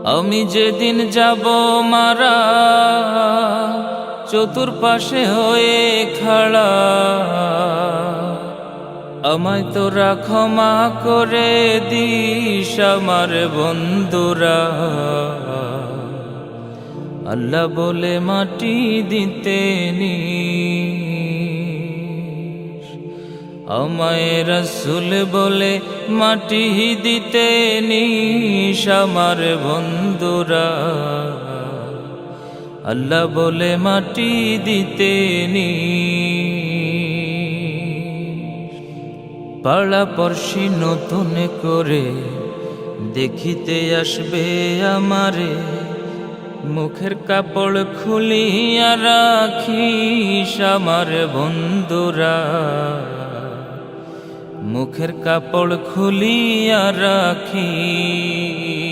আমি যেদিন যাব মারা, চতুর্পাশে হয়ে খাড়া, আমায় তোরা ক্ষমা করে দিস আমার বন্ধুরা। আল্লাহ বলে মাটি দিতে নিস, আমায় রাসূল বলে মাটি দিতে নিস আমার বন্ধুরা। আল্লাহ বলে মাটি দিতে নিস। পাড়া পড়শি নতুন করে দেখিতে আসবে আমারে, মুখের কাপড় খুলিয়া রাখিস আমার বন্ধুরা। মুখের কাপড় খুলিয়া রাখিস।